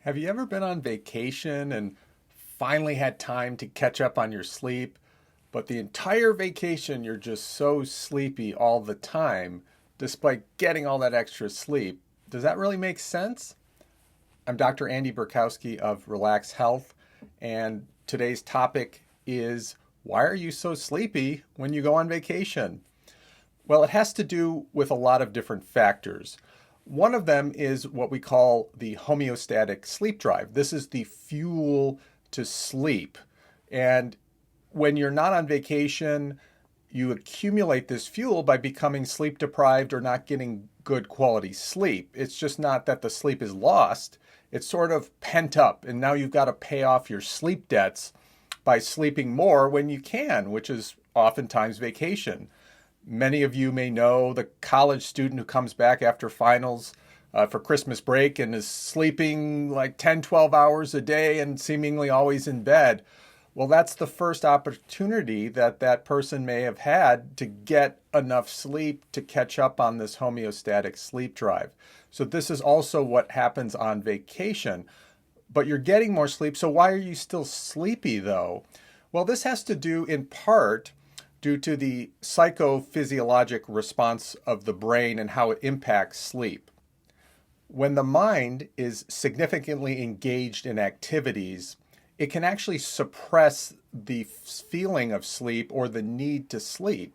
Have you ever been on vacation and finally had time to catch up on your sleep, but the entire vacation you're just so sleepy all the time, despite getting all that extra sleep? Does that really make sense? I'm Dr. Andy Burkowski of ReLACS Health, and today's topic is why are you so sleepy when you go on vacation? Well, it has to do with a lot of different factors. One of them is what we call the homeostatic sleep drive. This is the fuel to sleep. And when you're not on vacation, you accumulate this fuel by becoming sleep deprived or not getting good quality sleep. It's just not that the sleep is lost, it's sort of pent up. And now you've got to pay off your sleep debts by sleeping more when you can, which is oftentimes vacation. Many of you may know the college student who comes back after finals for Christmas break and is sleeping like 10, 12 hours a day and seemingly always in bed. Well, that's the first opportunity that that person may have had to get enough sleep to catch up on this homeostatic sleep drive. So this is also what happens on vacation. But you're getting more sleep, so why are you still sleepy though? Well, this has to do in part due to the psychophysiologic response of the brain and how it impacts sleep. When the mind is significantly engaged in activities, it can actually suppress the feeling of sleep or the need to sleep.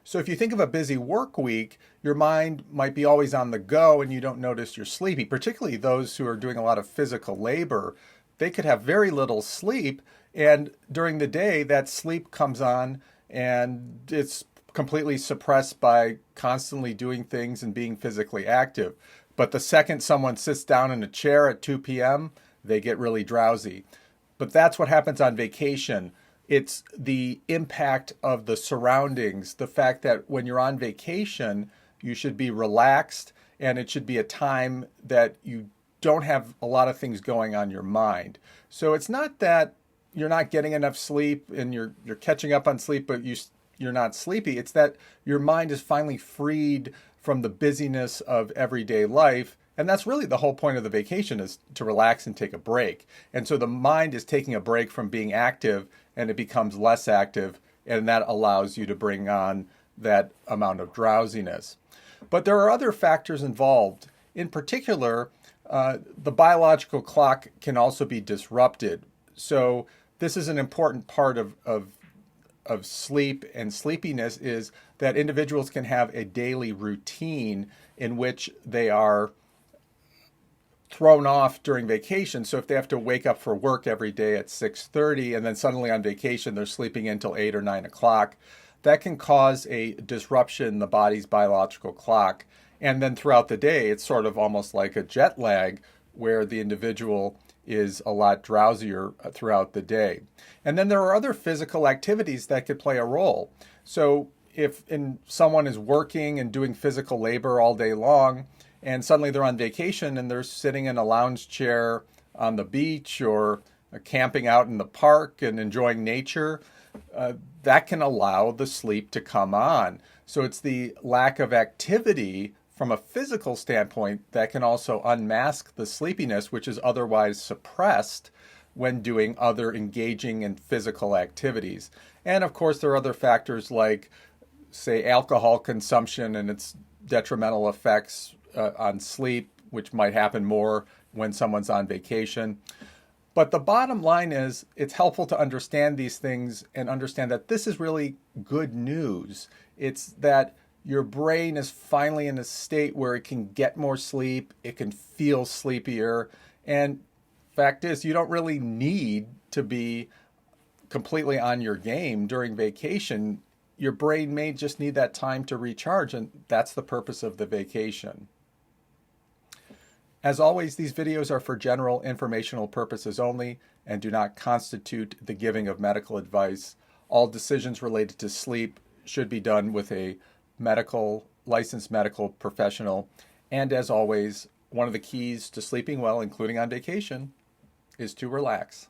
So if you think of a busy work week, your mind might be always on the go and you don't notice you're sleepy, particularly those who are doing a lot of physical labor. They could have very little sleep, and during the day, that sleep comes on and it's completely suppressed by constantly doing things and being physically active. But the second someone sits down in a chair at 2 p.m., they get really drowsy. But that's what happens on vacation. It's the impact of the surroundings, the fact that when you're on vacation, you should be relaxed and it should be a time that you don't have a lot of things going on your mind. So it's not that you're not getting enough sleep and you're catching up on sleep, but you're not sleepy. It's that your mind is finally freed from the busyness of everyday life. And that's really the whole point of the vacation, is to relax and take a break. And so the mind is taking a break from being active and it becomes less active. And that allows you to bring on that amount of drowsiness. But there are other factors involved. In particular, the biological clock can also be disrupted. So this is an important part of sleep and sleepiness, is that individuals can have a daily routine in which they are thrown off during vacation. So if they have to wake up for work every day at 6:30 and then suddenly on vacation they're sleeping until 8 or 9 o'clock, that can cause a disruption in the body's biological clock. And then throughout the day, it's sort of almost like a jet lag where the individual is a lot drowsier throughout the day. And then there are other physical activities that could play a role. So if someone is working and doing physical labor all day long, and suddenly they're on vacation and they're sitting in a lounge chair on the beach or camping out in the park and enjoying nature, that can allow the sleep to come on. So it's the lack of activity from a physical standpoint that can also unmask the sleepiness, which is otherwise suppressed when doing other engaging and physical activities. And of course, there are other factors like, say, alcohol consumption and its detrimental effects on sleep, which might happen more when someone's on vacation. But the bottom line is, it's helpful to understand these things and understand that this is really good news. It's that your brain is finally in a state where it can get more sleep, it can feel sleepier, and fact is, you don't really need to be completely on your game during vacation. Your brain may just need that time to recharge, and that's the purpose of the vacation. As always, these videos are for general informational purposes only and do not constitute the giving of medical advice. All decisions related to sleep should be done with a licensed medical professional. And as always, one of the keys to sleeping well, including on vacation, is to relax.